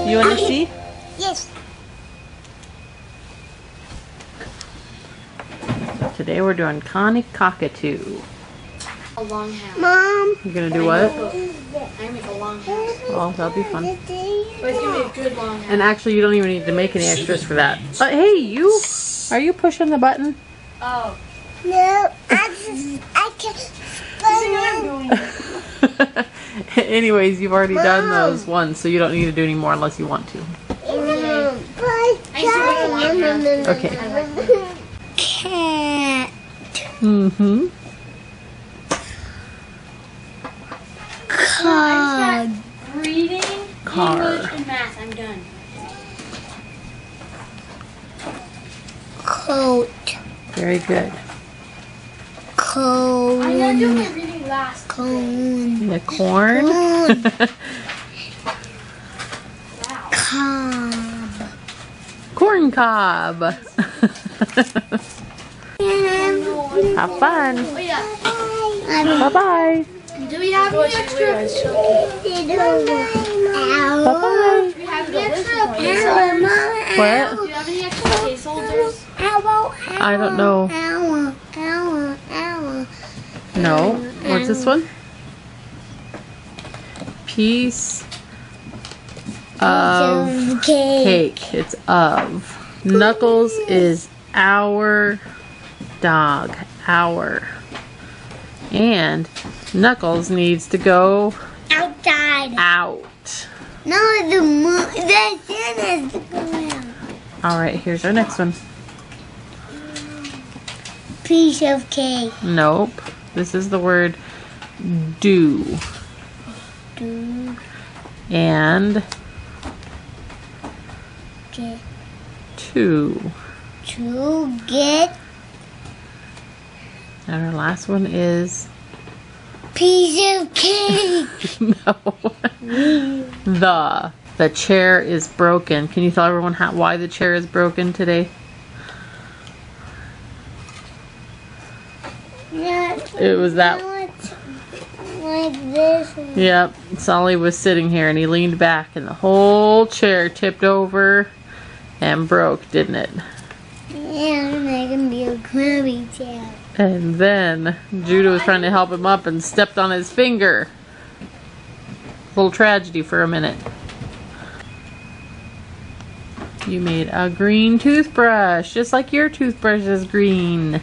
You want to see? Yes. So today we're doing Kyanne cockatoo. A long house. Mom. You're gonna do what? I make a long house. Oh, that'll be fun. But it's gonna be a good long house. And actually, you don't even need to make any extras for that. But hey, you! Are you pushing the button? Oh. No, I can't. Anyways, you've already done those ones, so you don't need to do any more unless you want to. Okay. Cat. Mm-hmm. Car. Reading, Car. English, and math. I'm done. Coat. Very good. Cone. I'm gonna do my reading last. Cone. The corn. Wow. Cob. Corn cob. Have fun. Oh yeah. Bye-bye. Do we have any extra? Bye-bye. Do we have any extra case holders? What? Do you have any extra case holders? I don't know. No. What's this one? Piece of cake. It's of. Knuckles is our dog. Our. And Knuckles needs to go Outside. out. No, the sun has to go out. Alright, here's our next one. Piece of cake. Nope. This is the word do. Do. And Get. to. To get. And our last one is Piece of cake. no. The chair is broken. Can you tell everyone why the chair is broken today? It was that. Like this. Yep. Solly was sitting here and he leaned back and the whole chair tipped over and broke, didn't it? Yeah, I'm making be a crabby tail. And then Judah was trying to help him up and stepped on his finger. Little tragedy for a minute. You made a green toothbrush, just like your toothbrush is green.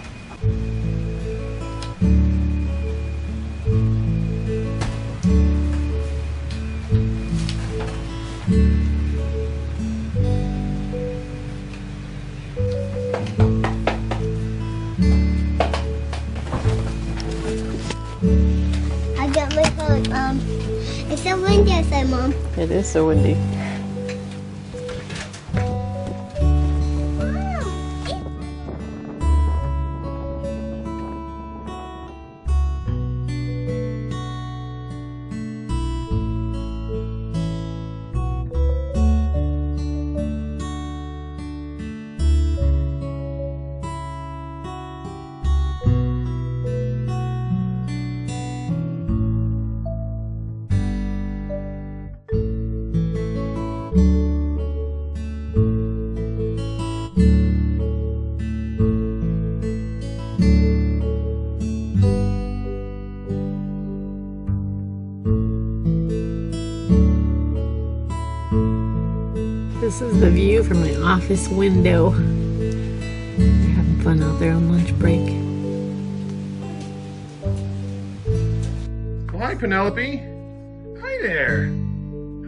I got my phone. It's so windy outside, Mom. It is so windy. This is the view from my office window. They're having fun out there on lunch break. Oh, hi, Penelope. Hi there.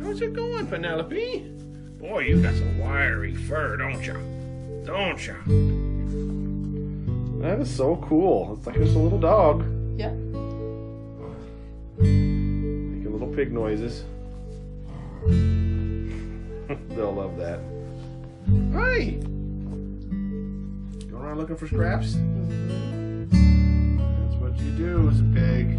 How's it going, Penelope? Boy, you got some wiry fur, don't you? Don't you? That is so cool. It's like just a little dog. Yeah. Making little pig noises. They'll love that. Hi! Going around looking for scraps? That's what you do as a pig.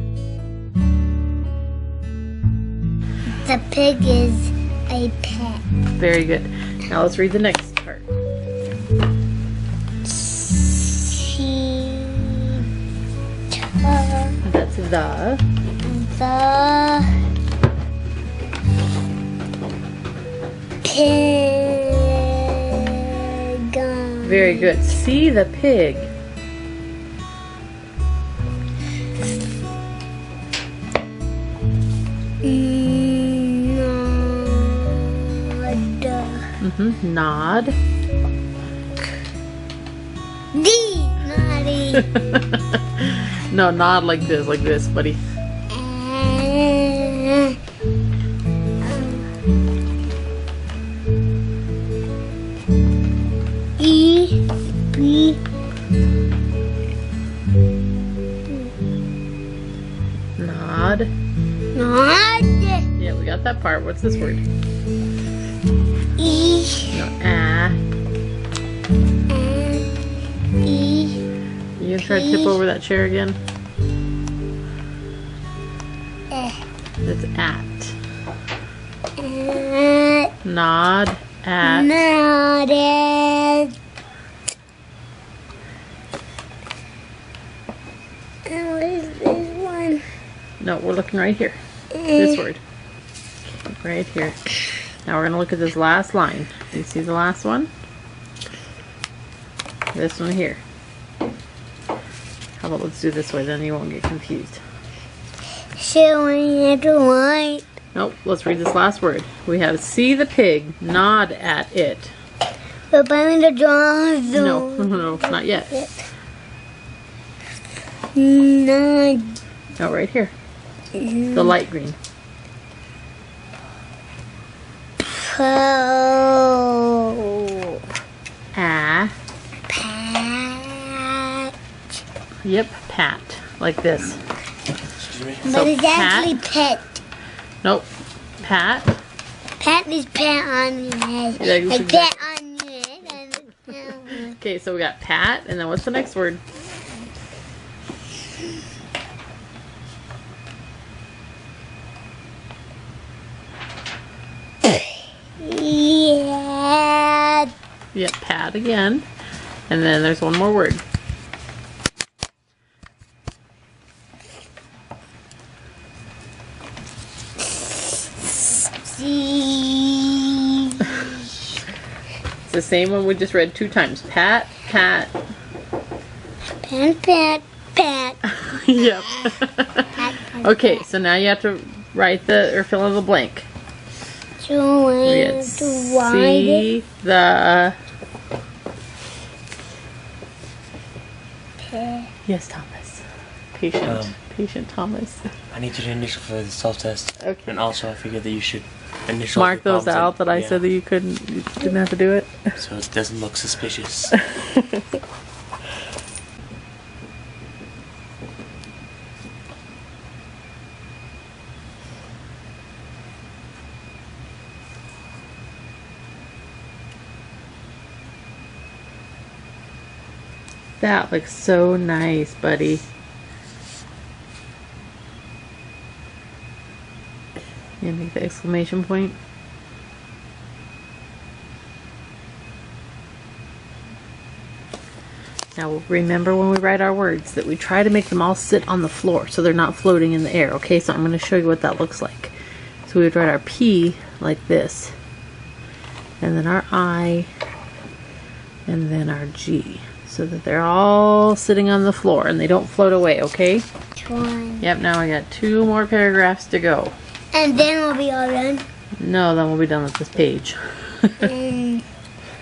The pig is a pet. Very good. Now let's read the next part. That's the. The pig Pig. Very good. See the pig. Nod. D. Naughty. No, nod like this, buddy. E. B. Nod. Nod. Yeah, we got that part. What's this word? E. No, ah. E. You gonna try to tip over that chair again? It's at. Nod. At. Nodded. What is this one? No, we're looking right here. This word. Right here. Now we're going to look at this last line. You see the last one? This one here. How about let's do this way, then you won't get confused. Showing it white. Nope, let's read this last word. We have see the pig, nod at it. But I'm the draw. No, not yet. Nod. No, right here. The light green. Oh. Ah. Pat. Yep, pat. Like this. But it's actually pet. Nope. Pat. Pat is pat on your head. Yeah, like exactly. pat on your head. Okay, so we got pat, and then what's the next word? Yeah. Yep, pat again. And then there's one more word. See. It's the same one we just read 2 times. Pat, pat. Pat, pat, pat. Yep. Pat, Okay, so now you have to write or fill in the blank. So We I had have to write it. see the... Yes, Thomas. Patient Thomas. I need you to initial for the self-test. Okay. And also, I figured that you should initial Mark the those problems out that I yeah, said that you didn't have to do it. so it doesn't look suspicious. That looks so nice, buddy. You make the exclamation point. Now remember when we write our words that we try to make them all sit on the floor so they're not floating in the air. Okay, so I'm going to show you what that looks like. So we would write our P like this, and then our I, and then our G, so that they're all sitting on the floor and they don't float away, okay? One. Yep, now I got 2 more paragraphs to go. And then we'll be all done. No, then we'll be done with this page. And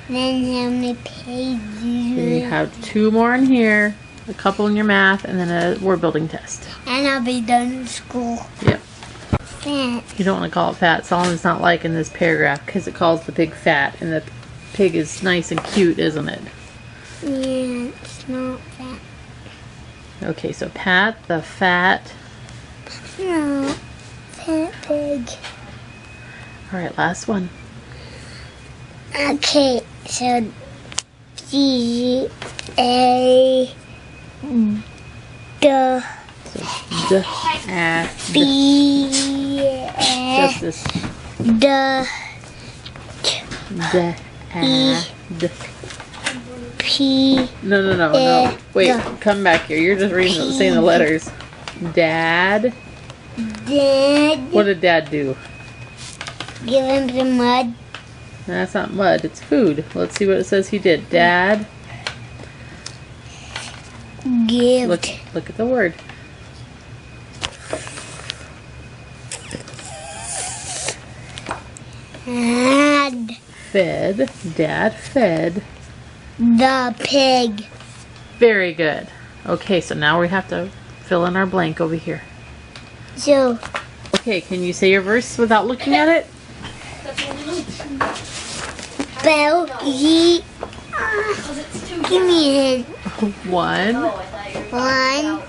then how many pages? You have 2 more in here, a couple in your math, and then a word building test. And I'll be done in school. Yep. Fat. You don't want to call it fat. Solomon's not liking this paragraph because it calls the pig fat, and the pig is nice and cute, isn't it? Yeah, it's not fat. Okay, so Pat the fat. No, fat pig. Alright, last one. Okay, so G A D D, B just this. D D, D. P. No. Wait, come back here. You're just reading, saying the letters. Dad. Dad. What did Dad do? Give him some mud. That's not mud, it's food. Let's see what it says he did. Dad, Give. look at the word. Fed. Dad fed The pig. Very good. Okay, so now we have to fill in our blank over here. So, Okay, can you say your verse without looking at it? Bell, ye. Give me a hint. 1. One.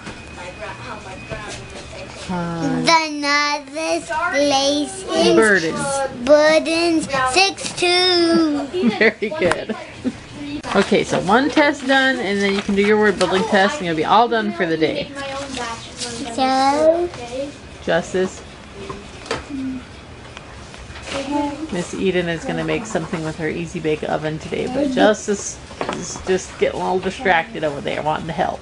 The novice laces. Burdens. 6-2. Very good. Okay, so 1 test done, and then you can do your word building test, and you'll be all done for the day. So, Justice. Miss Eden is going to make something with her Easy Bake Oven today, but Justice is just getting a little distracted over there wanting to help.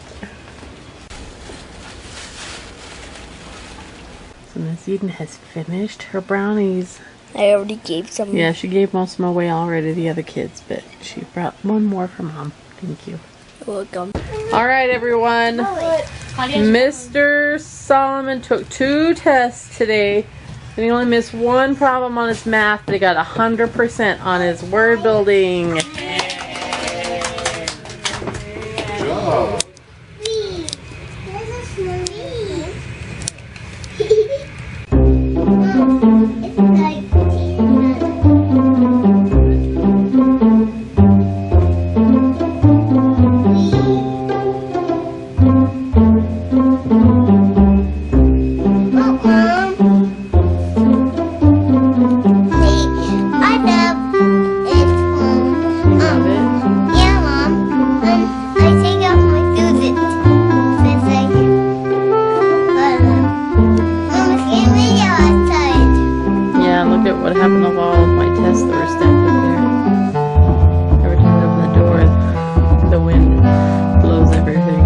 So Miss Eden has finished her brownies. I already gave some. Yeah, she gave most of them away already to the other kids, but she brought one more for Mom. Thank you. Welcome. All right, everyone. Mr. Solomon took 2 tests today. And he only missed 1 problem on his math, but he got 100% on his word building. What happened to all of my tests that were stacked up there? Every time I open the door, the wind blows everything.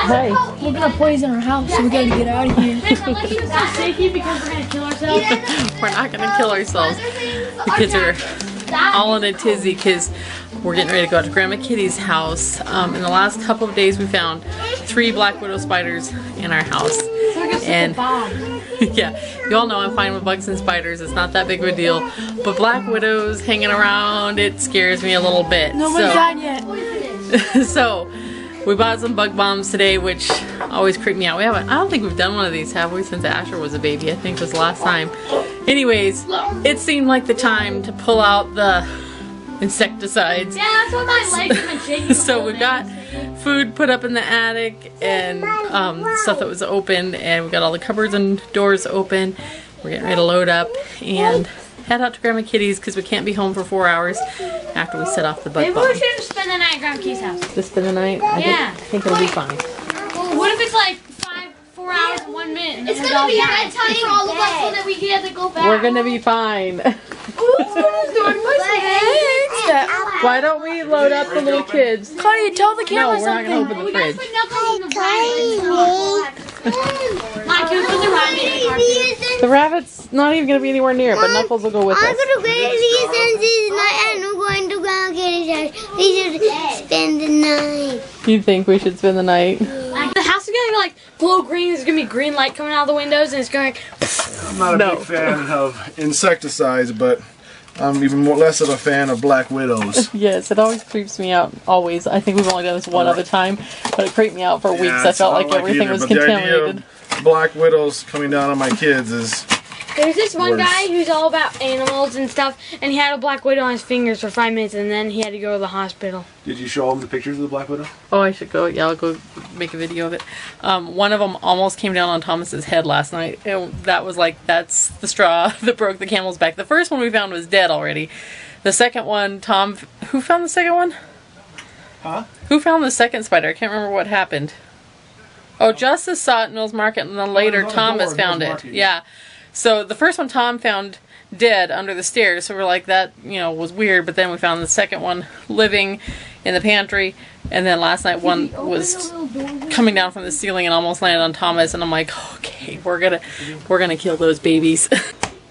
Hey. We're gonna poison our house, so we gotta get out of here. Shaky because we're gonna kill ourselves. We're not gonna kill ourselves. The kids are all in a tizzy because we're getting ready to go out to Grandma Kitty's house. In the last couple of days, we found 3 black widow spiders in our house. And yeah, you all know I'm fine with bugs and spiders. It's not that big of a deal. But black widows hanging around, it scares me a little bit. No one's died yet. So we bought some bug bombs today, which always creep me out. I don't think we've done one of these, have we? Since Asher was a baby, I think was the last time. Anyways, it seemed like the time to pull out the insecticides. Yeah, that's what my legs have been shaking. So we've got food put up in the attic and stuff that was open, and we've got all the cupboards and doors open. We're getting ready to load up and head out to Grandma Kitty's because we can't be home for 4 hours after we set off the bug Maybe bomb. we should spend the night at Grandma Kitty's house. Just spend the night? Yeah. I think it'll be fine. Well, what if it's like 4 hours and 1 minute? It's gonna be a bad time for all of us so that we get to go back. We're gonna be fine. Why don't we load up the little kids? Claudia, tell the No, camera we're not gonna something. open the fridge. Mike, can we put the rabbit in the carpet? The rabbit's not even gonna be anywhere near it, but Knuckles will go with I'm us. going to Grandma Kitty's night, and we're going to Grandma Kitty's house. We should spend the night. You think we should spend the night? The house is gonna like glow green. There's gonna be green light coming out of the windows, and it's going. I'm not a big fan of insecticides, but I'm even less of a fan of black widows. Yes, it always creeps me out. Always. I think we've only done this one other time, but it creeped me out for weeks. I felt like everything was contaminated. The idea of black widows coming down on my kids is... There's this one Worse. guy who's all about animals and stuff, and he had a black widow on his fingers for 5 minutes, and then he had to go to the hospital. Did you show them the pictures of the black widow? Oh, I should go. Yeah, I'll go make a video of it. One of them almost came down on Thomas's head last night. That was like, that's the straw that broke the camel's back. The first one we found was dead already. The second one, Tom... Who found the second one? Huh? Who found the second spider? I can't remember what happened. Oh, Justice saw it in Mills Market, and then later it was on the Thomas door, found Mills it. Market. Yeah. So the first one Tom found dead under the stairs. So we're like, that, you know, was weird. But then we found the second one living in the pantry. And then last night one was coming down from the ceiling and almost landed on Thomas. And I'm like, okay, we're gonna kill those babies.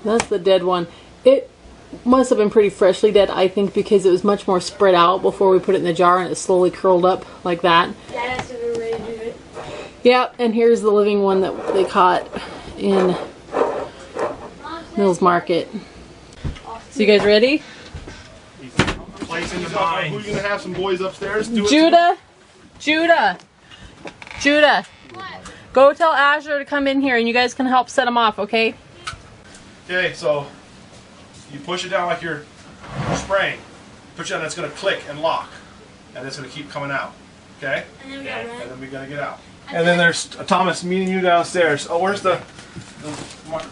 That's the dead one. It must have been pretty freshly dead, I think, because it was much more spread out before we put it in the jar, and it slowly curled up like that. Dad has to be ready to do it. Yep, and here's the living one that they caught in Mills Market. So you guys ready? Place in the mind. Who's gonna have some boys upstairs? Do Judah, go tell Asher to come in here, and you guys can help set them off, okay? Okay, so you push it down like you're spraying. Push it down, and it's gonna click and lock, and it's gonna keep coming out. Okay? And then we got red. And then we're gonna get out. And then there's Thomas meeting you downstairs. Oh, where's the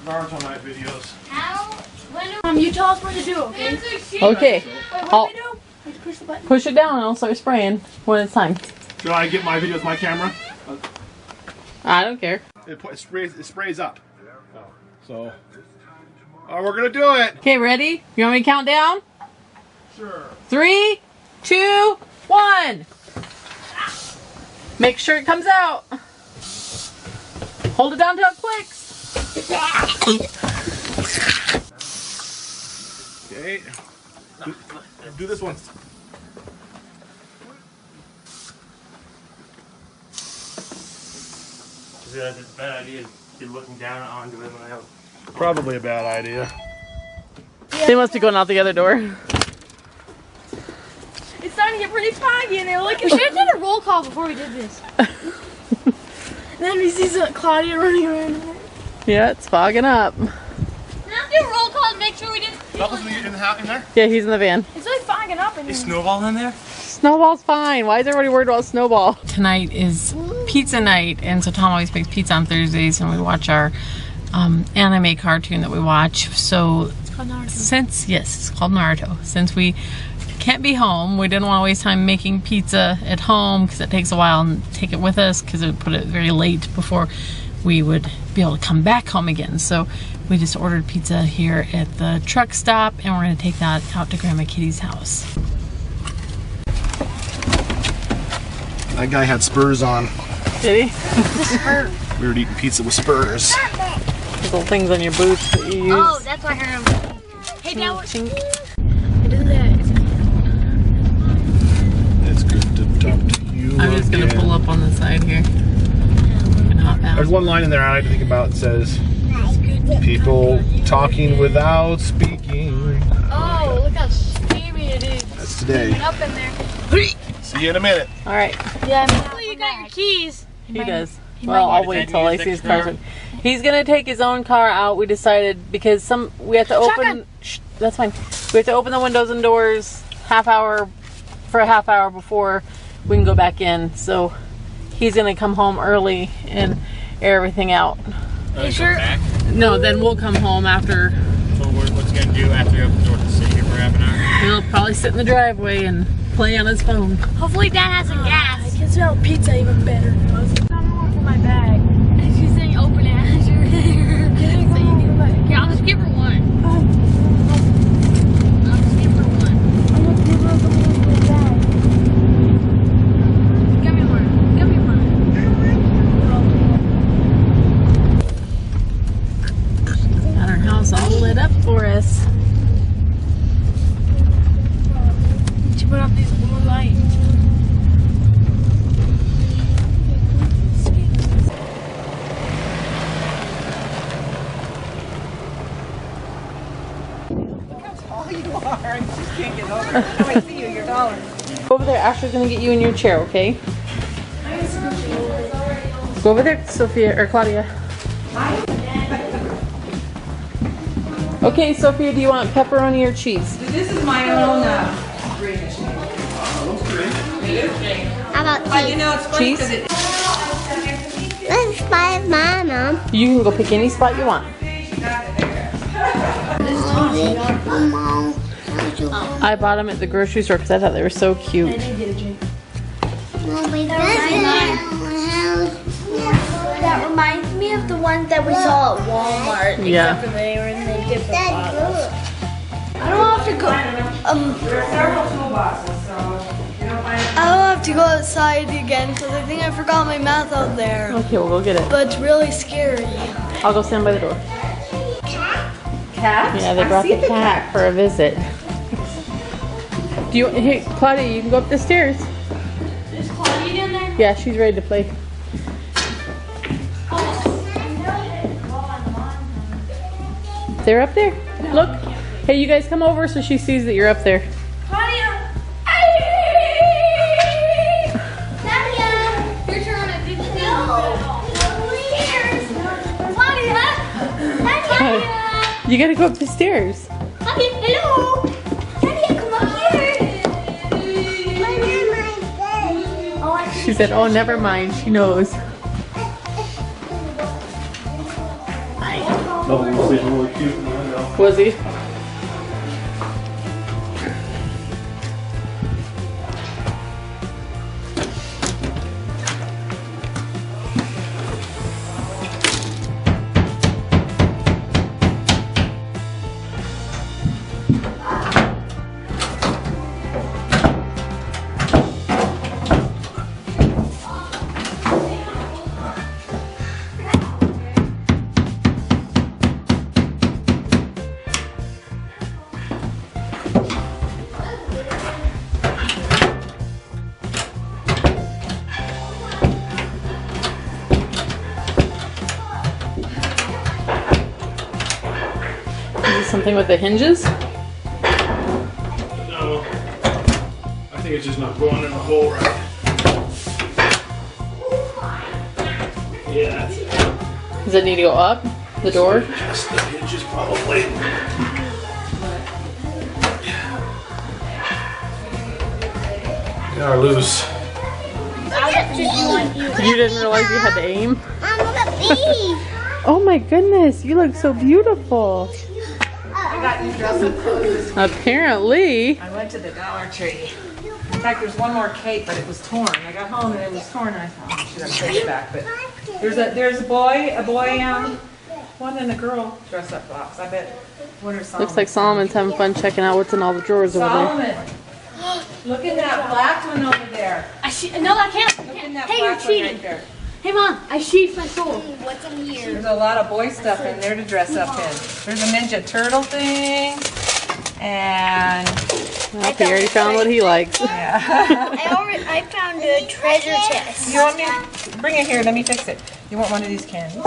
Naruto night videos? You tell us what to do, okay? Okay. Wait, what do we do? We push the button. Push it down, and I'll start spraying when it's time. Do I get my video with my camera? I don't care. It sprays up. So, we're gonna do it. Okay, ready? You want me to count down? Sure. 3, 2, 1. Make sure it comes out. Hold it down till it clicks. Okay. Do this one. Is it a bad idea to be looking down onto it when I have... Probably a bad idea. They must be going out the other door. It's starting to get pretty foggy in there. Look, we should have done a roll call before we did this. And then we see Claudia running around. Yeah, it's fogging up. Now do a roll call to make sure we didn't. Bubbles in there? Yeah, he's in the van. It's really fogging up in here. Is Snowball in there? Snowball's fine. Why is everybody worried about Snowball? Tonight is pizza night, and so Tom always makes pizza on Thursdays, and we watch our anime cartoon that we watch. So It's called Naruto. It's called Naruto. Since we can't be home, we didn't want to waste time making pizza at home because it takes a while, and take it with us because it would put it very late before we would be able to come back home again. So we just ordered pizza here at the truck stop, and we're going to take that out to Grandma Kitty's house. That guy had spurs on. Did he? We were eating pizza with spurs. Those little things on your boots that you use. Oh, that's why I heard him. Hey, Dad, what? Chink. Do that. It's good to talk to you. I'm just going to pull up on the side here. There's one line in there I like to think about. It says, people talking without speaking. Oh, look how steamy it is. That's today. Up in there. See you in a minute. All right. Yeah, hopefully you got your keys. He does. Well, I'll wait till I see his car. He's gonna take his own car out. We decided because we have to open. That's fine. We have to open the windows and doors for a half hour before we can go back in. So he's gonna come home early and air everything out. Are you sure? No, then we'll come home after. So what's he gonna do after we open the door to sit here for half an hour? He'll probably sit in the driveway and play on his phone. Hopefully Dad has some gas. I can smell pizza even better. I'm looking for my bag. She's saying open it. Here, I'll just give her one. I'll just give her one. Give me one. Give me one. Got our house all lit up for us. She put up these blue lights. Go over there. Ashley's gonna get you in your chair, okay? Go over there, Sophia or Claudia. Okay, Sophia, do you want pepperoni or cheese? This is my own How about but you know it's funny Cheese? because it let's buy my mom? You can go pick any spot you want. I bought them at the grocery store because I thought they were so cute. No, but that's That reminds me of the ones that we saw at Walmart. Yeah. Except for they were in the different bottles. I don't have to go. There are several toolboxes, so you don't find it. I don't have to go outside again because I think I forgot my math out there. Okay, we'll go get it. But it's really scary. I'll go stand by the door. Cat? Yeah, they brought the cat for a visit. Do you? Hey, Claudia, you can go up the stairs. Is Claudia down there? Yeah, she's ready to play. They're up there. Look. Hey, you guys come over so she sees that you're up there. Claudia! Claudia! Your turn. I didn't Claudia! You gotta go up the stairs. Claudia, hello! Claudia, come up here! Oh, I She said, oh, never mind. She knows. Oh, he was sleeping really cute in the window. Was he? Something with the hinges? No. I think it's just not going in the hole right. Yeah, that's it. Does it need to go up? The door? Just the hinges probably. They are loose. You didn't realize you had to aim? I'm gonna be. Oh my goodness, you look so beautiful. I got you dressing clothes. Apparently. I went to the Dollar Tree. In fact, there's one more cape, but it was torn. I got home and it was torn, and I thought, oh, should I take it back? But there's a boy, one and a girl dress-up box. I bet. What are Solomon? Looks like Solomon's having fun checking out what's in all the drawers over there. Solomon, look at that black one over there. No, I can't. Look at that Hey, black you're one cheating. right there. Hey, Mom, I sheathed my soul. What's in here? There's a lot of boy stuff in there to dress up in. There's a Ninja Turtle thing, and Well, he already found what he likes. yeah. I found a treasure chest. You want me? Bring it here. Let me fix it. You want one of these candies?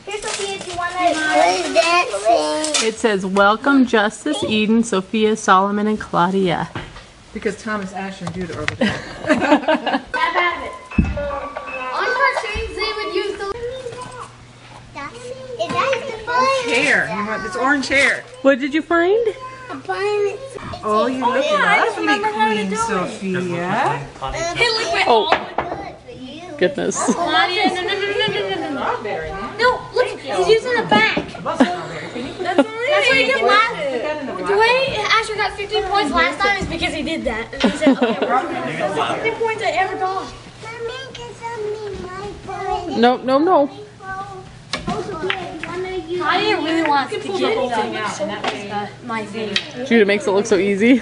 Here's Sophia, if you want What is that thing? It says, welcome Justice, Eden, Sophia, Solomon, and Claudia. Because Thomas, Asher, and Judah are over there. Have at it. On cartoons, they would use the. Is that the fun? Hair. You want this orange hair? What did you find? The fun. Oh, you look lovely, remember how to Queen do it. Sophia. Hey, look at Oh, Good for you. goodness. Claudia, no. Strawberry. No, look, he's using the back. That's what he did last. The way Asher got 15 points last time is because he did that. And he said, okay, that's the 15 points I ever got. Mommy, can somebody my phone? No. Claudia really wants to get the thing out, and that was my thing. Judah makes it look so easy.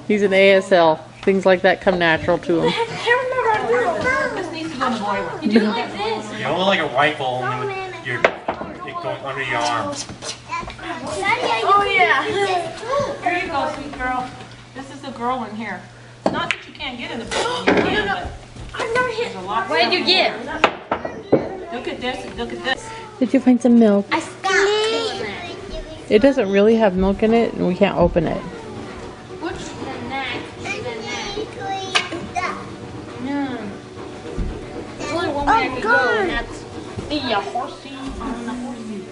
He's an ASL. Things like that come natural to him. I can't remember how to do it. This needs to go in the boy one. You do it like this. You know, like a rifle with your it going under your arm. Oh, yeah. Here you go, sweet girl. This is the girl one here. Not that you can't get in the book. You can, but I've never hit. there's a lot. What did you get? Look at this and look at this. Did you find some milk? I stopped doing that. It doesn't really have milk in it, and we can't open it. Which the neck? No. There's only one way I can go, and that's be a horsey on the horsey.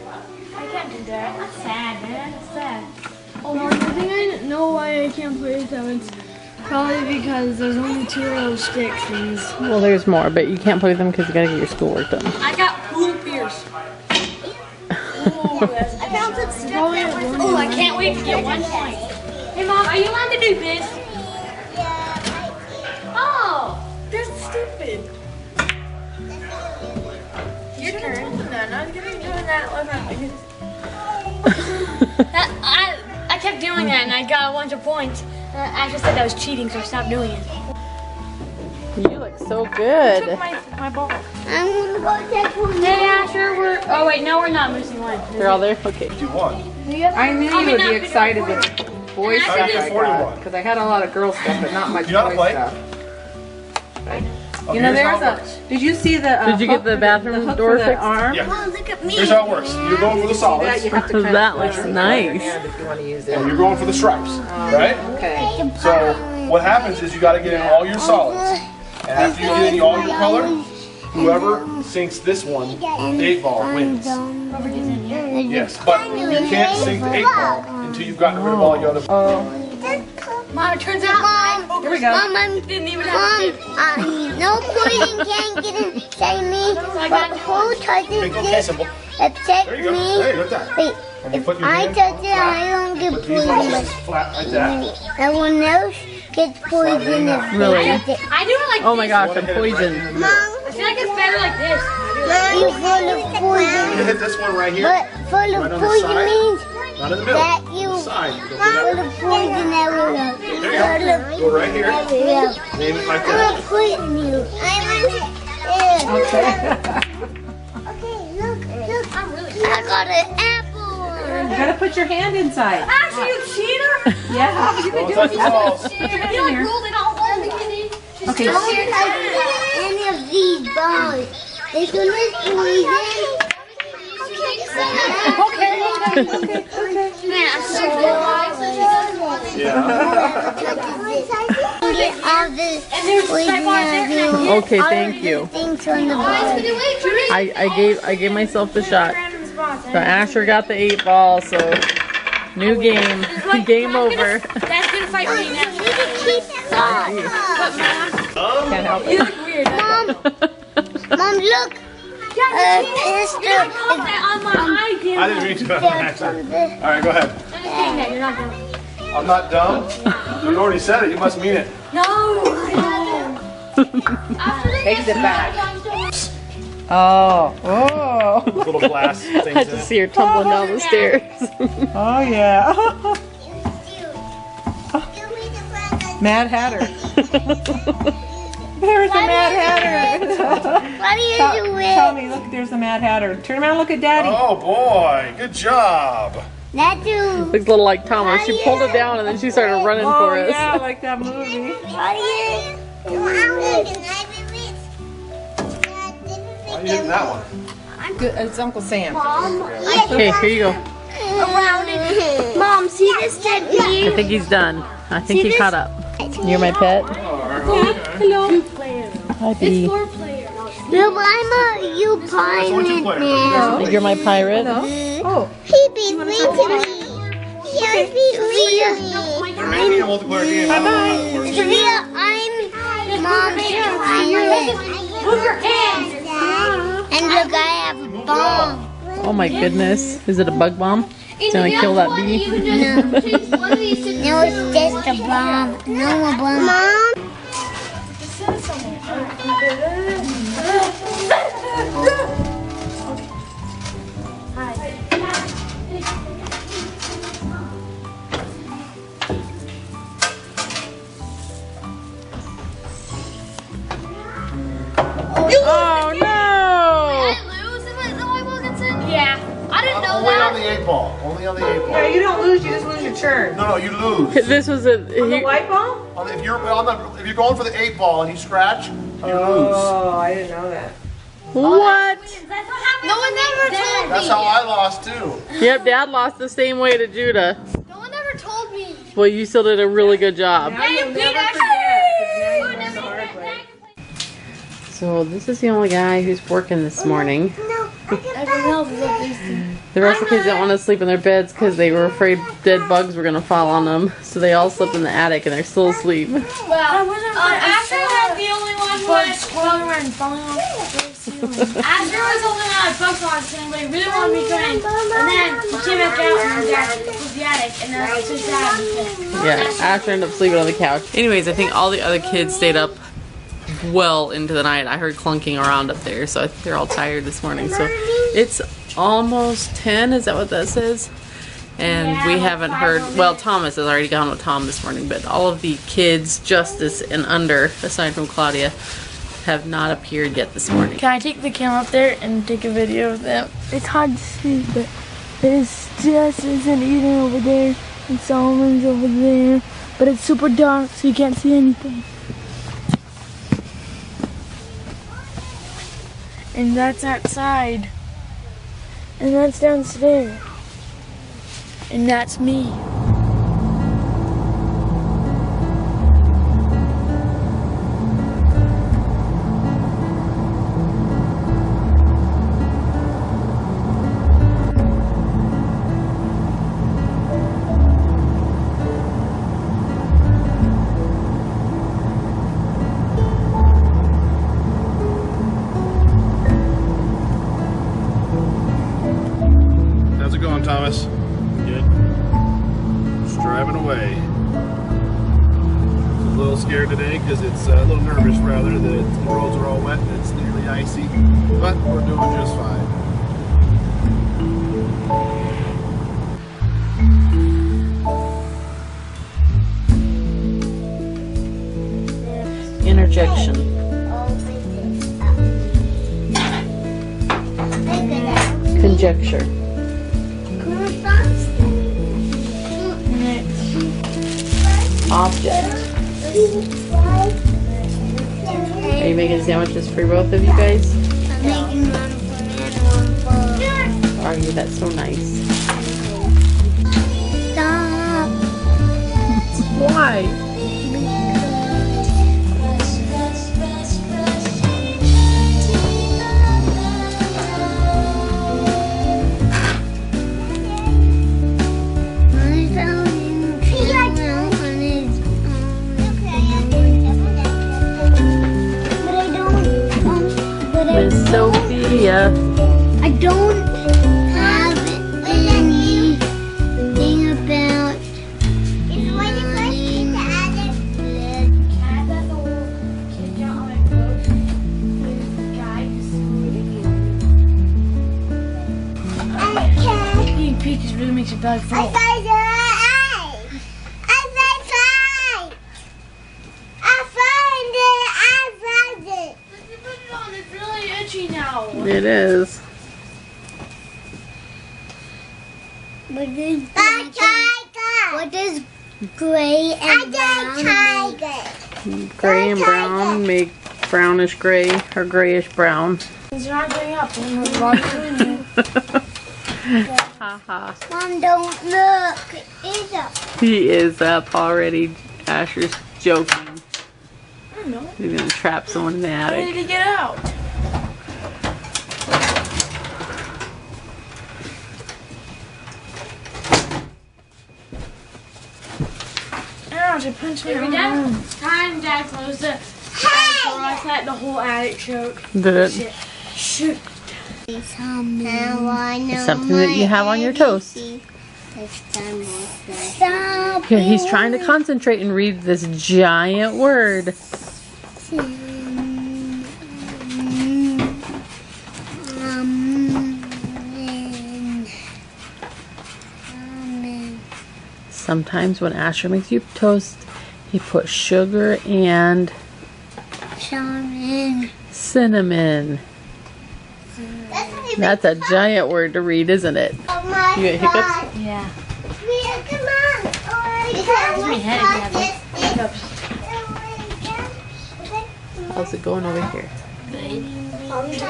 I can't do that. That's sad, man. That's sad. Oh, I think I know why I can't play with them. It's probably because there's only 2 of those stick things. Well, there's more, but you can't play with them because you gotta get your schoolwork done. I got pool pierce. I found some stuff that was. Oh, I can't wait to get 1 point. Hey, Mom, are you allowed to do this? Oh, that's stupid. was gonna be doing that with my fingers. I kept doing that and I got a bunch of points. Asher said that was cheating, so I stopped doing it. You look so good. Took my ball. I'm gonna go take one. Hey Asher, oh wait, no we're not missing one. They're all there? Okay. Do one. I knew you would be excited with boy stuff I did I 41. got. Because I had a lot of girl stuff, but not much You know how to boy play? stuff. Okay, You know, here's how there's it works. Did you see the Did you get the bathroom hook door for the fixed? arm? Yeah. Oh, look at me. Here's how it works. You're going for the That solids, you have to kind That of looks put it nice. in your hand if you want to use it. and you're going for the stripes, right? Okay. So what happens is you got to get in all your solids, and after you get in all your color, whoever sinks this one, the 8 ball wins. Yes, but you can't sink the 8 ball until you've gotten rid of all your other. Mom, it turns out Mom, Here we go. Mom, didn't even Mom, have no poison can get inside me, but who touches Okay, this simple. except There you go. me? Hey, look at that. Wait, And you if put your I hand touch it, flat. I don't get Put these like poison. this, flat like that. Everyone else gets poison if they Really? touch it. I do it like Oh my gosh, Wanna I'm hit it right in poisoned. the middle. Mom, I feel like it's better like this. you full of You poison. hit this one right here, But full Right of on the poison side. means not in the middle. that you On the side. You go full do that. of poison everywhere. There you go. Go right here. Everywhere. Name it like I'm that. gonna poison you. Okay. Okay, look. I got an apple. You gotta put your hand inside. Asher, you cheater! Yeah, you can Don't do touch it. the balls. You like rolled it all over me. Okay. Don't touch any of these balls. As soon as poison. Man, I'm so Get all this poison out of you. Okay, thank you. Things on the ball. I gave myself the shot. So Asher got the 8 ball, so new game. Game over. That's gonna fight me now. Can't help it. Mom, look. Pistol. On my eye, damn. I didn't read you that actually. All right, go ahead. Understand that, you're not done. I'm not dumb. You already said it. You must mean it. No! Take it back. Oh. Oh. Little glass I things in just it. see her tumbling down the stairs. Oh yeah. Mad Hatter. There's the Mad Hatter. What are you Tell doing? me, look, there's the Mad Hatter. Turn around and look at Daddy. Oh boy, good job. That dude. Looks a little like Thomas. She pulled it down and then she started running for us. Yeah, like that movie. What are you doing? Why are you hitting that one? Good, it's Uncle Sam. Okay, here you go. Around it. Mom, see this dead I bee? think he's done. I think he caught up. You're my pet. Hello. Hi, Bee. Look, I'm a you pirate now. You're my pirate. Oh. He beat me to me. He beat me. There may be a multiplayer game. I don't know how it works. Sophia, I'm Mom's pirate. Move your hands! And look, I have a bomb. Oh my goodness. Is it a bug bomb? It's gonna kill that bee. No, it's just a bomb. No more bomb. Mom. Oh no! Yeah, I didn't know Only on that. the 8 ball. Only on the 8 Yeah, ball. you don't lose, you just lose your turn. No, you lose. This was a. On the white ball? If you're going for the 8 ball and you scratch, you lose. Oh, I didn't know that. What? No one ever told me. That's how I lost too. Yep, Dad lost the same way to Judah. No one ever told me. Well, you still did a really good job. Now you'll never forget, 'cause now you learned the hard way. So this is the only guy who's working this morning. Everyone else is up this. The rest of the kids didn't want to sleep in their beds because they were afraid dead bugs were going to fall on them. So they all slept in the attic and they're still asleep. Well, Asher was the only one who had falling off. Asher was the only one who had bugs on his skin, but he really wanted me to come in. And then he came back out and Dad was the attic, and then I was so sad. Yeah, Asher ended up sleeping on the couch. Anyways, I think all the other kids stayed up well into the night. I heard clunking around up there, so I think they're all tired this morning. So it's almost 10, is that what that says? And we haven't heard, well, Thomas has already gone with Tom this morning, but all of the kids, Justice and under, aside from Claudia, have not appeared yet this morning. Can I take the camera up there and take a video of them? It's hard to see, but there's Justice and Eden over there, and Solomon's over there, but it's super dark, so you can't see anything. And that's outside. And that's downstairs. And that's me. How's it going, Thomas? Good. Just driving away. A little scared today because it's a little nervous rather that the roads are all wet and it's nearly icy, but we're doing just fine. Interjection. Conjecture. Object. Are you making sandwiches for both of you guys? I'm making one for me and one for... Are you? That's so nice. Stop. Why? Miss Sophia. I don't have anything about Eating peaches really makes your belly full. It's really itchy now. It is. What is gray and brown? Gray and brown make brownish gray or grayish brown. You're not getting up. Haha. Mom, don't look. It's up. He is up already. Asher's joking. I don't know. He's gonna trap someone in the I need attic. to get out. Ouch, I punched my Every arm. time Dad closed the the whole attic choked. Did it? Shoot. It's something that you have on your toast. Stop. Here, he's trying to concentrate and read this giant word. Sometimes when Asher makes you toast, he puts sugar and cinnamon. That's a giant word to read, isn't it? Oh my You get hiccups? Yeah. Come on. How's it going over here? Did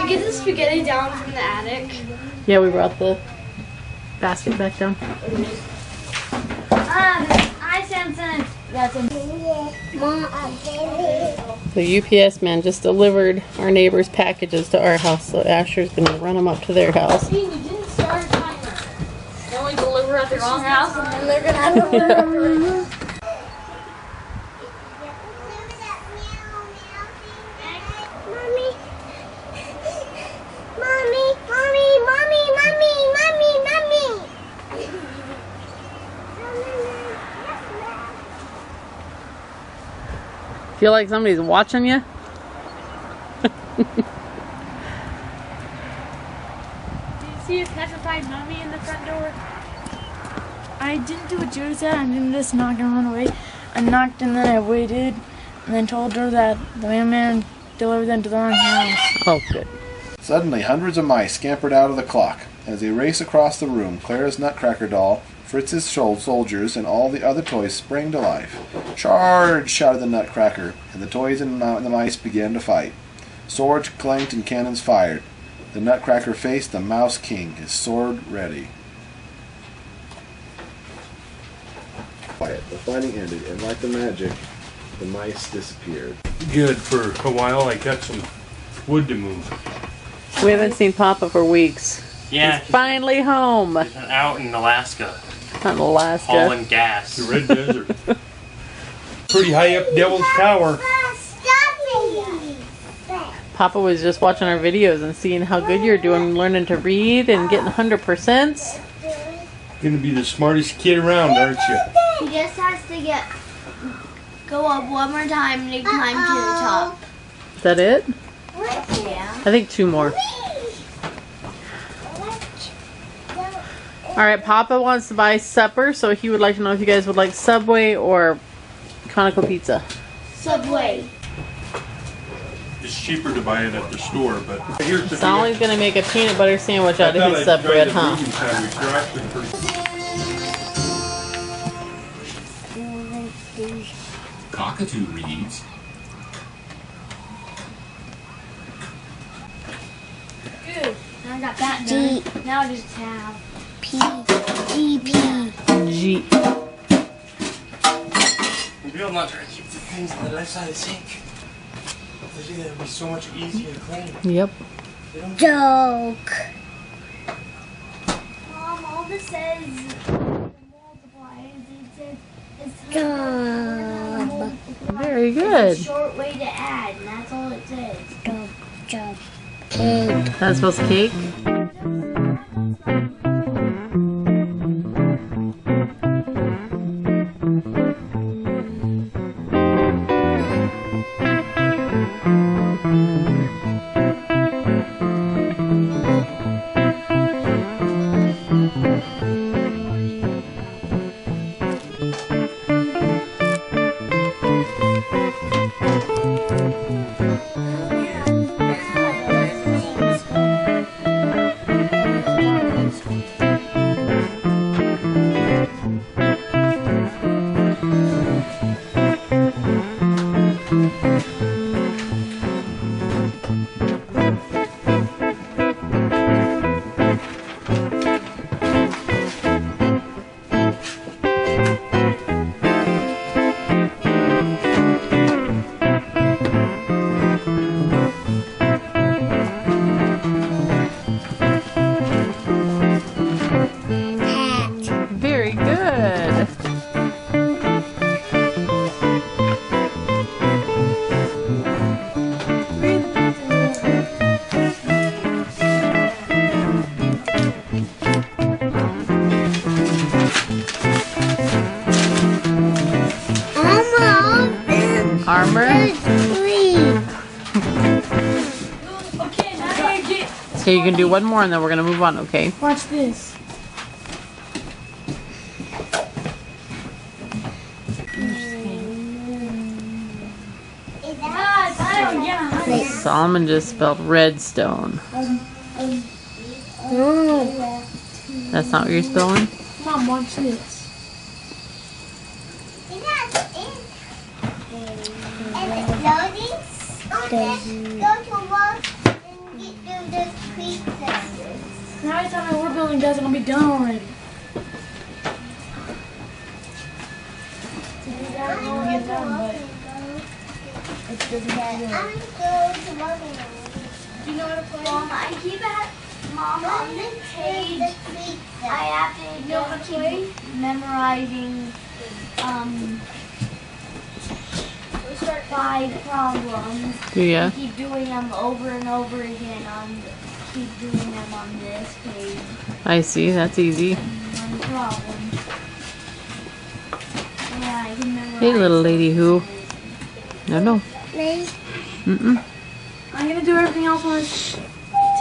we get the spaghetti down from the attic? Yeah, we brought the basket back down. Hi, Samson. That's a The UPS man just delivered our neighbor's packages to our house, so Asher's gonna run them up to their house. You didn't start a timer. They only deliver at the wrong house, and then they're gonna have to deliver. Feel like somebody's watching you? See a petrified mummy in the front door? I didn't do what Judy said. I didn't just knock and run away. I knocked and then I waited and then told her that the mailman delivered them to the wrong house. Oh, good. Suddenly, hundreds of mice scampered out of the clock. As they raced across the room, Clara's Nutcracker doll, Fritz's soldiers, and all the other toys sprang to life. "Charge!" shouted the Nutcracker, and the toys and the mice began to fight. Swords clanked and cannons fired. The Nutcracker faced the Mouse King, his sword ready. Quiet. The fighting ended, and like the magic, the mice disappeared. Good for a while. I got some wood to move. We haven't seen Papa for weeks. Yeah. He's finally home. He's out in Alaska. Not Alaska. Hauling gas. The Red Desert. Pretty high up Devil's Tower. Papa was just watching our videos and seeing how good you're doing, learning to read and getting 100%. Gonna be the smartest kid around, aren't you? He just has to go up one more time and then climb to the top. Is that it? Yeah. I think 2 more. Alright, Papa wants to buy supper, so he would like to know if you guys would like Subway or Conoco Pizza. Subway. It's cheaper to buy it at the store, but here's the Solly's gonna make a peanut butter sandwich out of his sub bread, huh? Cockatoo reads. Good. I got that done. Now I just have P. G. Maybe I'm not trying to keep the things on the left side of the sink. It would be so much easier to clean. Yep. Joke. Mom, all this says multiply. It says Very good. short way to add, and that's all it says. Joke. That's supposed to cake? Very good. Armor. Okay, now I get. Okay, you can do one more and then we're gonna move on, okay? Watch this. Solomon just spelled redstone. That's not what you're spelling? Mom, watch this. Now I thought my word building doesn't gonna be done already. Do you know how to play? Mom, I keep at Mom on this page. I have to know how to play. Memorizing 5 problems. Yeah. Keep doing them over and over again. Keep doing them on this page. I see, that's easy. 1 problem. Yeah, I can memorize. Hey, little lady who? No. Me? Mm-mm. I'm gonna do everything else on this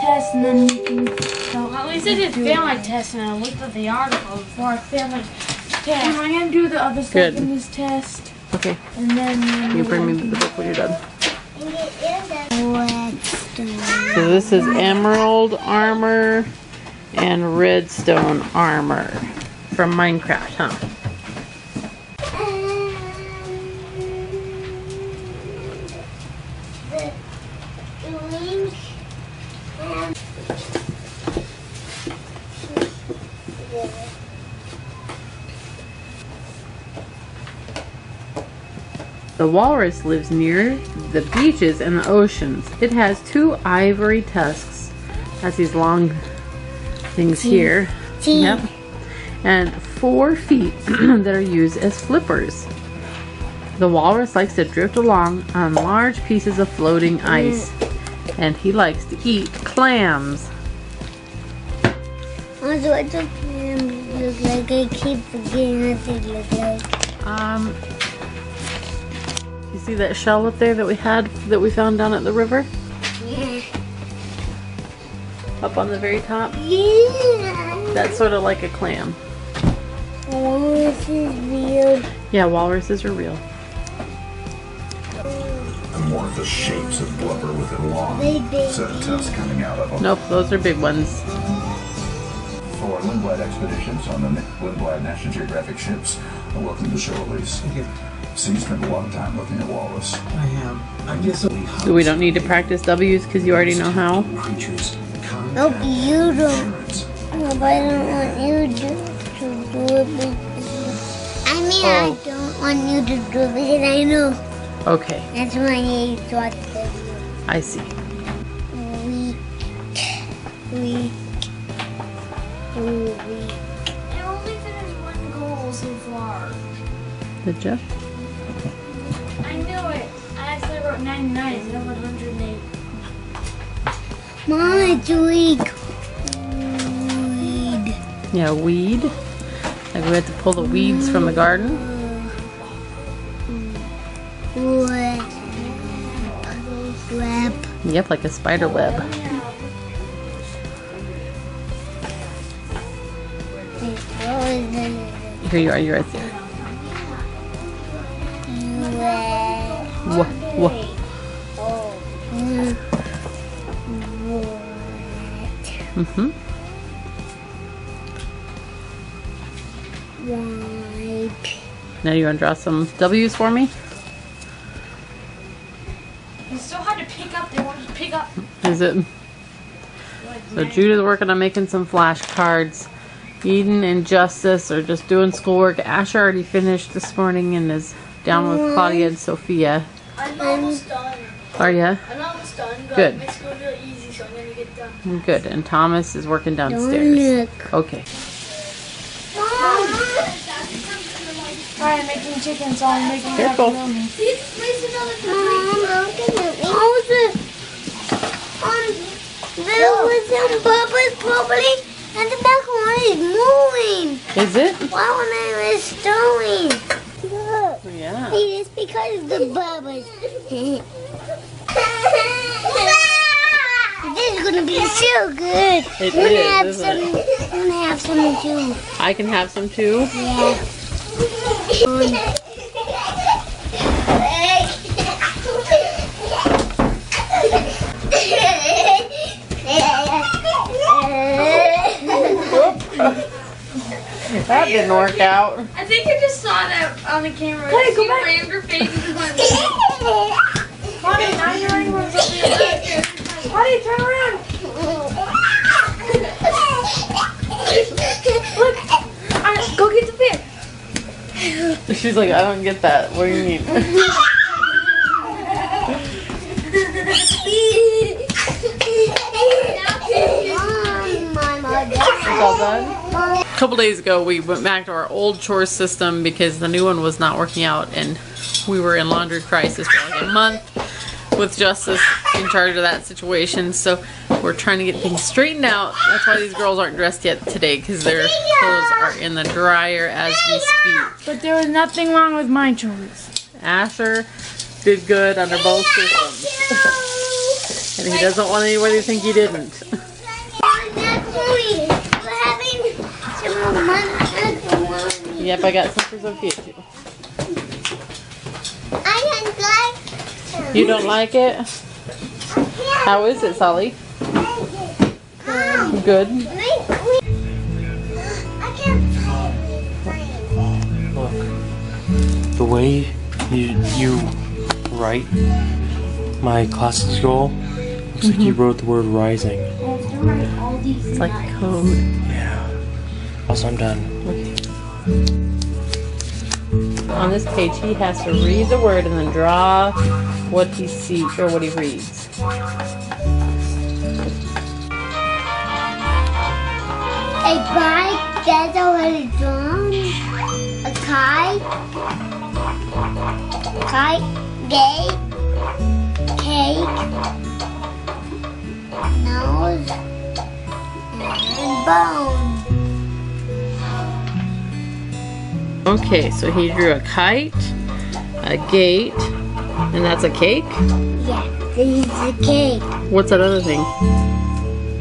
test, and then we can go. At least I did fail my test, and I looked at the article before I failed my test. And I'm gonna do the other stuff Good. in this test, Okay. and then You bring me the book when you're done. Redstone. So this is emerald armor and redstone armor from Minecraft, huh? The wings and The walrus lives near the beaches and the oceans. It has 2 ivory tusks. Has these long things here. Yep. And 4 feet that are used as flippers. The walrus likes to drift along on large pieces of floating ice. And he likes to eat clams. also, what do clams look like? I keep forgetting what they look like. You see that shell up there that we found down at the river? Yeah. Up on the very top? Yeah. That's sort of like a clam. Oh, this is real. Yeah, walruses are real. Amorphous shapes of blubber with a long set of tusks coming out of them. Nope, those are big ones. For Lindblad expeditions on the Lindblad National Geographic ships, welcome to show, Elise. Thank you. So you spent a lot of time looking at walrus. I am. I guess So we don't need to practice W's because you already know how? Creatures. Nope, you don't. No, but I don't want you to do it. I mean, I don't want you to do it because I know. Okay, That's why I thought that I see. weak. I only finished 1 goal so far. Did you? I knew it. I actually wrote 99 instead of 108. Mom, it's weak. Weed. Yeah, weed. Like we had to pull the weeds from the garden. Web. Yep, like a spider web. Here you are, you're right there. Whoa, whoa. Mm-hmm. Now you want to draw some W's for me? It's so hard to pick up. They won't just pick up. Is it? So Judah's working on making some flashcards. Eden and Justice are just doing schoolwork. Asher already finished this morning and is down with Claudia and Sophia. I'm almost done. Are ya? I'm almost done. But Good. my school's really easy, so I'm gonna get done. Good. And Thomas is working downstairs. Okay. I'm making chicken, so I'm making Careful. macaroni. There was some bubbles probably, and the macaroni is moving. Is it? Why when I was stirring? Look. Yeah. See, it's because of the bubbles. This is gonna be so good. It I'm gonna is, have isn't some. it? I'm gonna have some too. I can have some too. Yeah. That didn't work out. I think I just saw that on the camera. Hey, go She back. rammed her face into my Honey, now you're running with something. Honey, turn around. Look, go get the beer. She's like, I don't get that. What do you mean? It's all done? A couple days ago, we went back to our old chore system because the new one was not working out, and we were in laundry crisis for like a month with Justice in charge of that situation. So we're trying to get things straightened out. That's why these girls aren't dressed yet today, because their clothes are in the dryer as we speak. But there was nothing wrong with my chores. Asher did good under both systems. And he doesn't want anybody to think he didn't. Yep, I got some for Sophia too. I don't like them. You don't like it? How is it, Sully? Good. Look, the way you write my classics goal looks like you wrote the word rising. It's like code. Yeah. Also, I'm done. On this page, he has to read the word and then draw what he sees or what he reads. A bike that's already drawn. A kite. Gate. Cake. Nose. And bone. Okay, so he drew a kite, a gate, and that's a cake? Yeah, this is a cake. What's that other thing?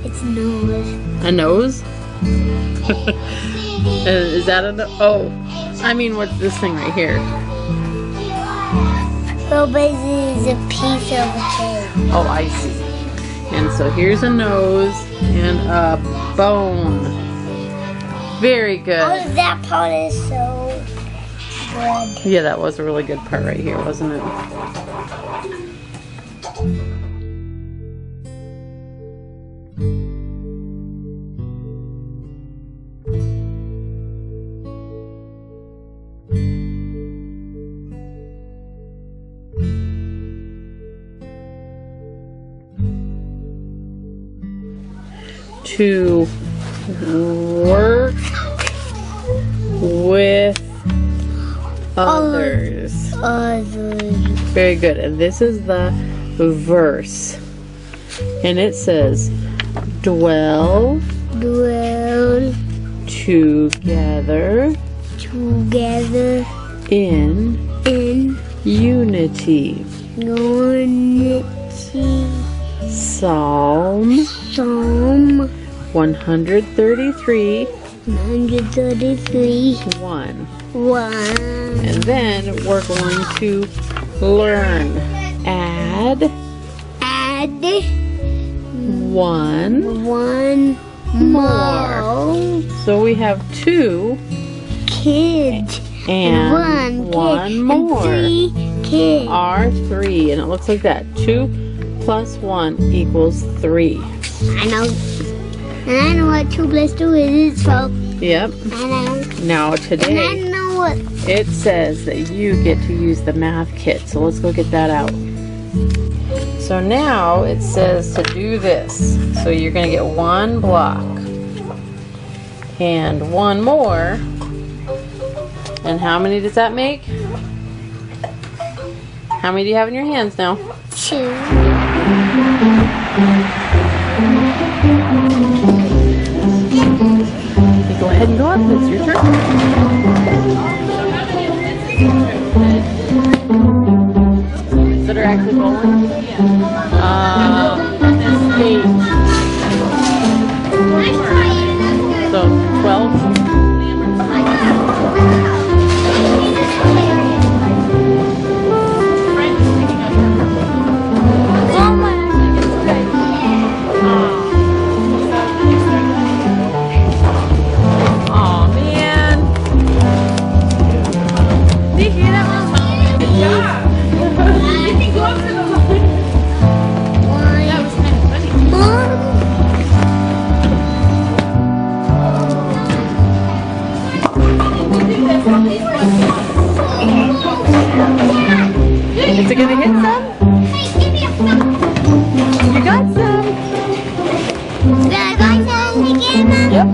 It's nose. A nose? Is that a nose? Oh, I mean, what's this thing right here? So basically it's a piece of a cake. Oh, I see. And so here's a nose and a bone. Very good. Oh, that part is so good. Yeah, that was a really good part right here, wasn't it? To work with others. Very good. And this is the verse. And it says, dwell together in unity. Psalm 133 1. And then we're going to learn. Add one more. So we have 2 kids and one more. 3 kids are 3, and it looks like that. 2 plus 1 equals 3. I know. And I know what 2 plus 2 is, so. Yep. I know. Now today, and I know what. It says that you get to use the math kit, so let's go get that out. So now it says to do this. So you're going to get 1 block and 1 more. And how many does that make? How many do you have in your hands now? 2. Okay, go ahead and go up. It's your turn. That are actually bowling? Yeah. 8. So 12. Is it gonna hit some? Hey, give me a phone. You got some. Did I got some again, Mom? Yep.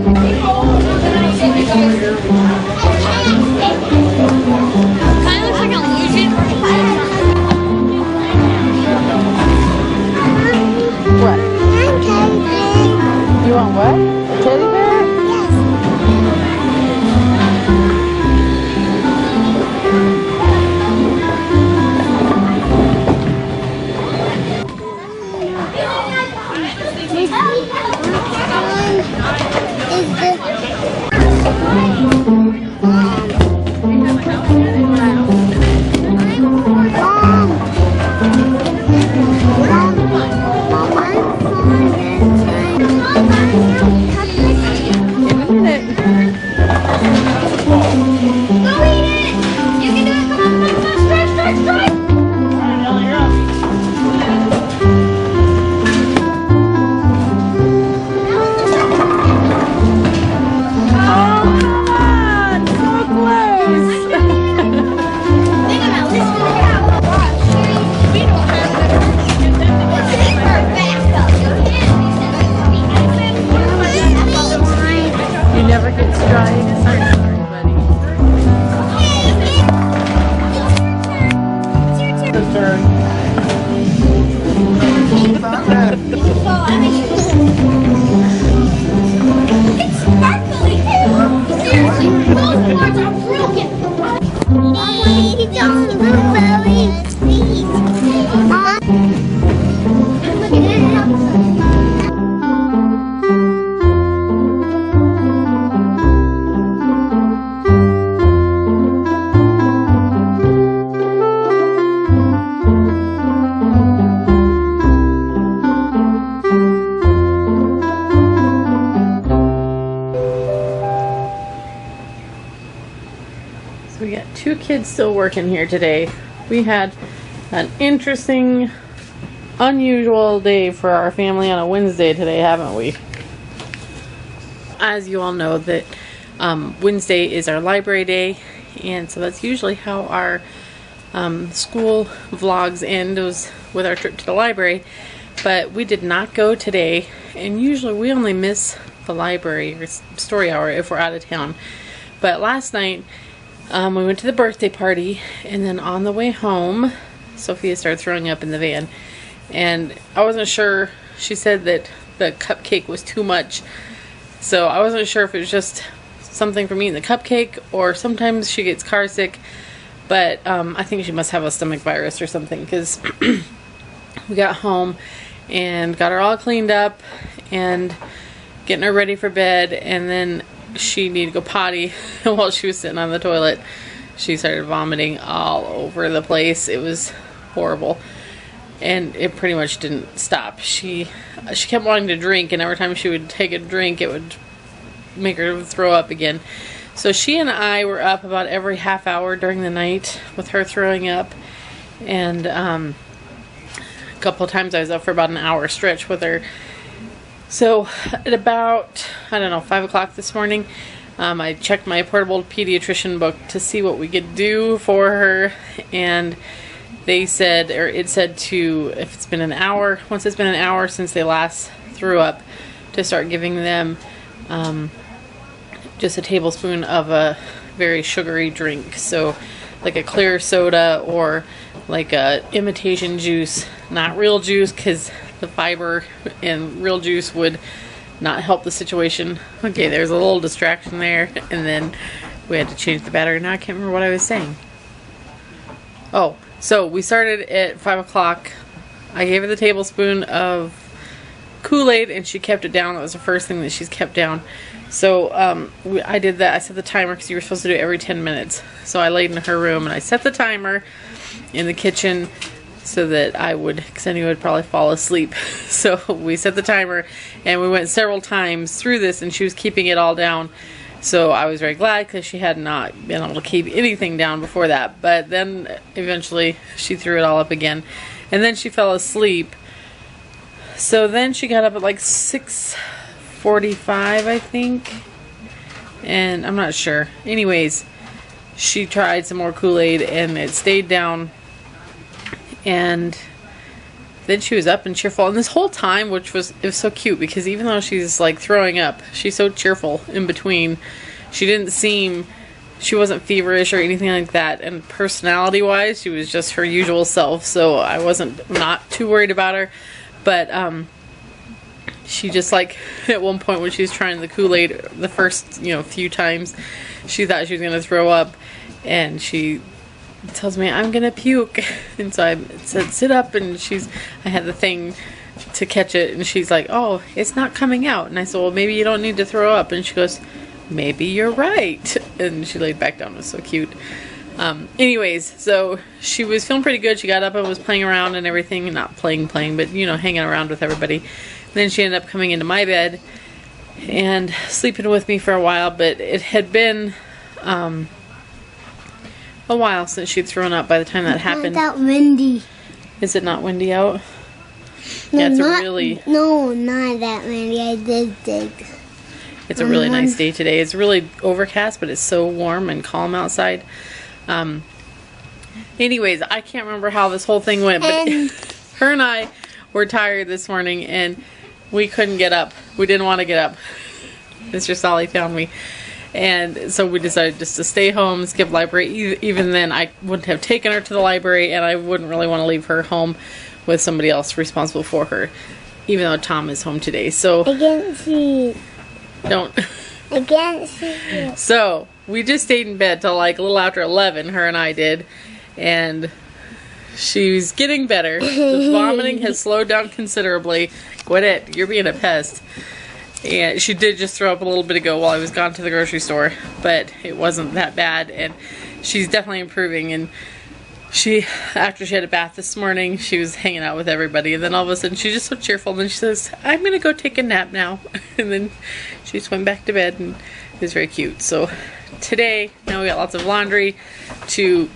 Kind of looks like an illusion. What? You want what? A teddy bear? Jonathan's turn. Stop that. It's sparkly too. Seriously, those boards are broken. Please don't move, Ellie. Please. Look at it. We got 2 kids still working here today. We had an interesting, unusual day for our family on a Wednesday today, haven't we? As you all know, that Wednesday is our library day, and so that's usually how our school vlogs end, was with our trip to the library. But we did not go today, and usually we only miss the library or story hour if we're out of town. But last night, we went to the birthday party, and then on the way home, Sophia started throwing up in the van. And I wasn't sure, she said that the cupcake was too much. So I wasn't sure if it was just something from eating the cupcake, or sometimes she gets car sick. But I think she must have a stomach virus or something, because we got home and got her all cleaned up and getting her ready for bed, and then she needed to go potty. While she was sitting on the toilet, she started vomiting all over the place. It was horrible, and it pretty much didn't stop. She kept wanting to drink, and every time she would take a drink, it would make her throw up again. So she and I were up about every half hour during the night with her throwing up, and a couple of times I was up for about an hour stretch with her. So at about, I don't know, 5 o'clock this morning, I checked my portable pediatrician book to see what we could do for her, and they said, or it said to, if it's been an hour, once it's been an hour since they last threw up, to start giving them just a tablespoon of a very sugary drink. So like a clear soda, or like a imitation juice, not real juice, because the fiber in real juice would not help the situation. Okay, there's a little distraction there, and then we had to change the battery. Now I can't remember what I was saying. Oh, so we started at 5 o'clock. I gave her the tablespoon of Kool-Aid, and she kept it down. That was the first thing that she's kept down. So I did that. I set the timer, because you were supposed to do it every 10 minutes. So I laid in her room, and I set the timer in the kitchen, so that I would, because I knew I would probably fall asleep. So we set the timer, and we went several times through this, and she was keeping it all down. So I was very glad, because she had not been able to keep anything down before that. But then eventually she threw it all up again, and then she fell asleep. So then she got up at like 6:45, I think, and I'm not sure. Anyways, she tried some more Kool-Aid, and it stayed down. And then she was up and cheerful, and this whole time, it was so cute, because even though she's like throwing up, she's so cheerful in between. She wasn't feverish or anything like that, and personality wise, she was just her usual self. So I wasn't not too worried about her. But she just, like, at one point when she was trying the Kool-Aid, the first few times, she thought she was gonna throw up, and she tells me, I'm gonna puke. And so I said, sit up, and I had the thing to catch it, and she's like, oh, it's not coming out. And I said, well, maybe you don't need to throw up. And she goes, maybe you're right. And she laid back down. It was so cute. Anyways, so she was feeling pretty good. She got up and was playing around and everything. Not playing, but hanging around with everybody. And then she ended up coming into my bed and sleeping with me for a while, but it had been a while since she'd thrown up by the time that happened. It's not that windy. Is it not windy out? No, yeah, it's no, not that windy. I did think. It's a really nice day today. It's really overcast, but it's so warm and calm outside. Anyways, I can't remember how this whole thing went, but her and I were tired this morning, and we couldn't get up. We didn't want to get up. Mr. Solly found me. And so we decided just to stay home, skip library. Even then, I wouldn't have taken her to the library, and I wouldn't really want to leave her home with somebody else responsible for her, even though Tom is home today. So I can't see. Don't. I can't see. So we just stayed in bed till like a little after 11, her and I did, and she's getting better. The vomiting has slowed down considerably. Quit it, you're being a pest. And she did just throw up a little bit ago while I was gone to the grocery store, but it wasn't that bad, and she's definitely improving. And she, after she had a bath this morning, she was hanging out with everybody, and then all of a sudden she's just so cheerful, and then she says, I'm gonna go take a nap now. And then she just went back to bed, and it was very cute. So today, now we got lots of laundry to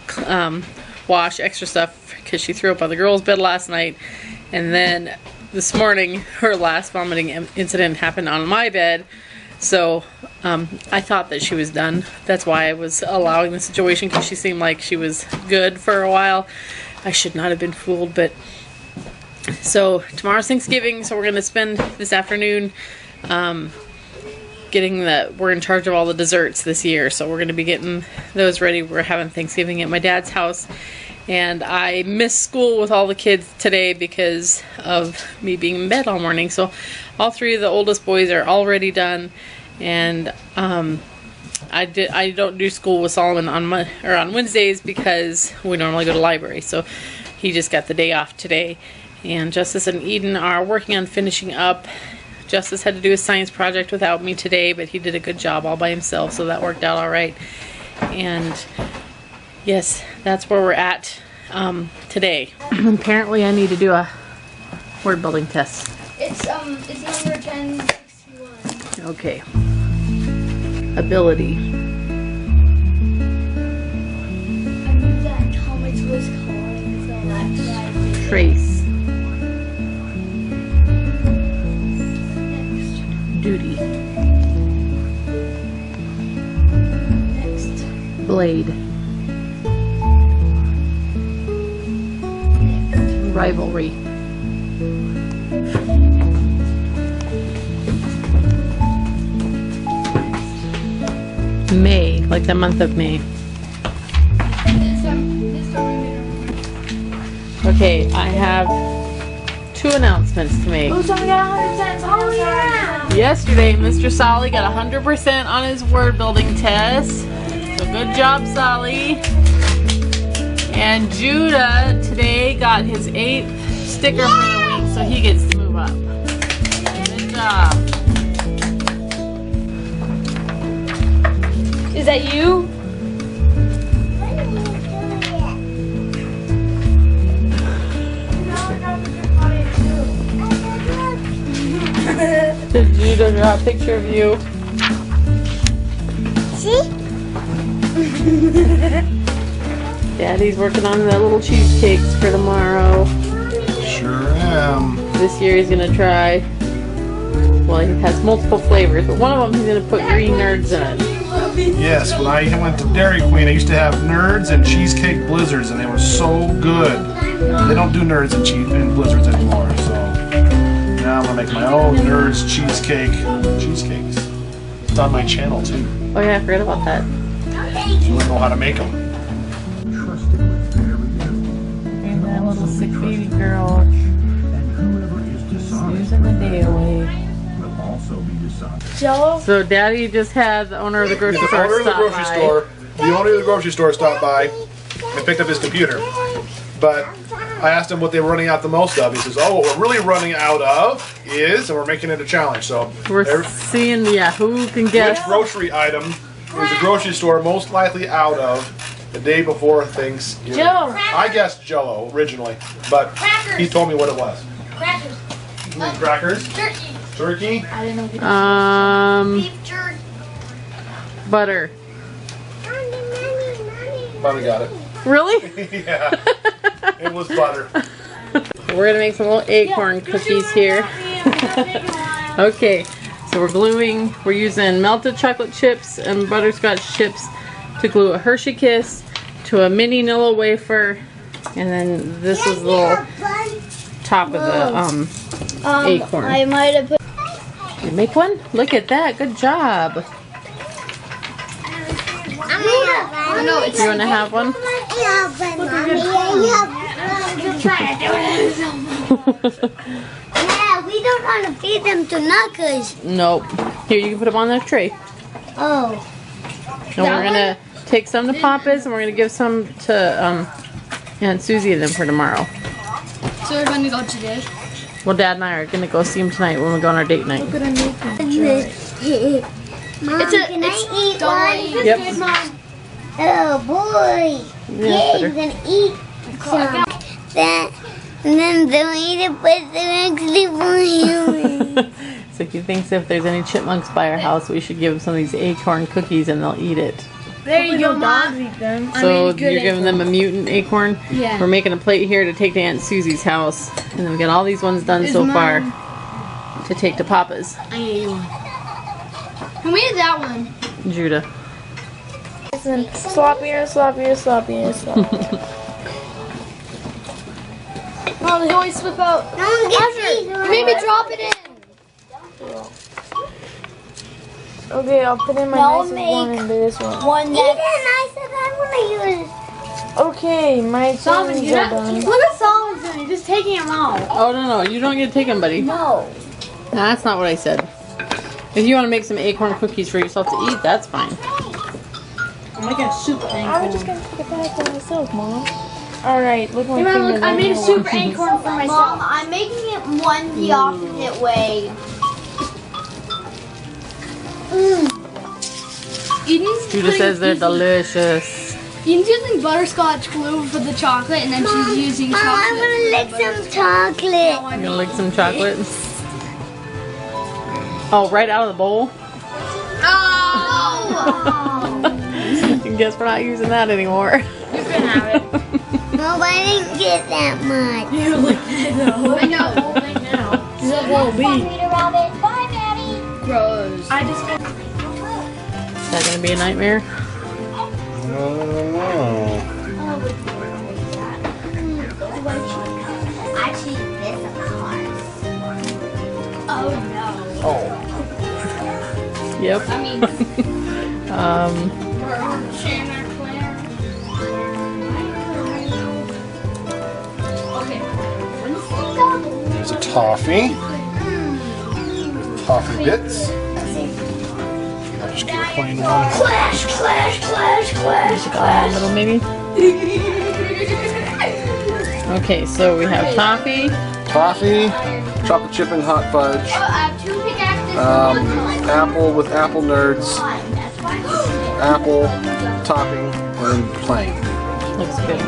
wash, extra stuff, because she threw up on the girls' bed last night. And then this morning, her last vomiting incident happened on my bed. So I thought that she was done. That's why I was allowing the situation, because she seemed like she was good for a while. I should not have been fooled. But so tomorrow's Thanksgiving, so we're going to spend this afternoon we're in charge of all the desserts this year, so we're going to be getting those ready. We're having Thanksgiving at my dad's house, and I missed school with all the kids today because of me being in bed all morning. So all three of the oldest boys are already done, and I don't do school with Solomon on Wednesdays because we normally go to library, so he just got the day off today. And Justice and Eden are working on finishing up. Justice had to do a science project without me today, but he did a good job all by himself, so that worked out all right. And yes, that's where we're at today. Apparently I need to do a word building test. It's number 1061. Okay. Ability. I knew that comics was calling, so that's why. Trace. Duty. Next. Blade. Rivalry. May, like the month of May. Okay, I have 2 announcements to make. Who's only got 100 cents? Oh yeah! Yesterday, Mr. Solly got 100% on his word building test. So good job, Solly. And Judah today got his 8th sticker for the week, so he gets to move up. Good job. Is that you? Did Judah draw a picture of you? See? Daddy's working on the little cheesecakes for tomorrow. Sure am. This year he's gonna try, well, he has multiple flavors, but one of them he's gonna put green nerds in it. Yes, when I went to Dairy Queen, I used to have nerds and cheesecake blizzards, and they were so good. They don't do nerds and blizzards anymore, so now I'm gonna make my own nerds cheesecakes. It's on my channel too. Oh yeah, I forgot about that. You wanna know how to make them? And that little sick baby girl using the day away. Joe? So Daddy just had the owner of the grocery The store owner of the stop grocery by. store. The owner of the grocery store stopped by and picked up his computer. But I asked him what they were running out the most of. He says, "Oh, what we're really running out of is," and we're making it a challenge. So We're seeing, yeah, who can guess. which grocery item is the grocery store most likely out of the day before Thanksgiving? Joe. I guessed Jell-O originally, but he told me what it was. Crackers. Crackers, Turkey. turkey. I didn't know. Beef jerky. Butter. Finally got it. Really? Yeah, it was butter. We're gonna make some little acorn cookies here. Okay, so we're using melted chocolate chips and butterscotch chips to glue a Hershey Kiss to a mini Nilla wafer, and then this is the little top of the acorn. I might have put. You make one? Look at that, good job. No, it's You want to have one? yeah, but Mommy, yeah, we don't want to feed them to knuckles. Nope. Here, you can put them on the tray. Oh. And we're going to take some to Papa's and we're going to give some to Aunt Susie and them for tomorrow. So we're going to go today? Well, Dad and I are going to go see them tonight when we go on our date night. Mom, can I eat one? Yep. Oh boy. Yeah, Yeah, you're going to eat some. That, and then they'll eat it, but they're actually for you. So he thinks if there's any chipmunks by our house, we should give them some of these acorn cookies and they'll eat it. There you go, Mom. Eat them. So you're giving them a mutant acorn? Yeah. We're making a plate here to take to Aunt Susie's house. And then we got all these ones done so far to take to Papa's. I ate one. Who made that one? Judah. Listen, sloppier, sloppier, sloppier, sloppier. Mom, they always slip out. No one gets these Maybe drop it in. Okay, I'll put in my I'll nicest one make into this one. one that's nice that I want to use. Okay, my Solomon, things you're are not, done. look at Solomon's doing. He's just taking them out. Oh, no, you don't get to take them, buddy. No. Nah, that's not what I said. If you want to make some acorn cookies for yourself to eat, that's fine. I'm making a super I'm acorn. just gonna take it back for myself, Mom. Alright, look my Hey, Mom, finger. look, I made a super acorn for myself. Mom, I'm making it one the opposite way. Eden's Judah says they're delicious. Eden's using butterscotch glue for the chocolate, and then she's using Mom, chocolate. I'm going to lick some chocolate. You gonna lick some chocolate? Oh, right out of the bowl? Oh. Guess we're not using that anymore. You can have it. No, I didn't get that much. You licked it though. I know, the whole thing now. It's a whole beat. Bye, Daddy. Gross. I just Is that gonna be a nightmare? Actually, this of course. Oh no. Yep. I mean, we're sharing our plan. Okay. There's a toffee. Toffee bits. I'll just get a plain one. Clash, clash, clash, clash, A little maybe. Okay, so we have toffee. Toffee, chocolate chip and hot fudge. 2 pickaxes. Apple with apple nerds. Apple topping and then plain. Looks good.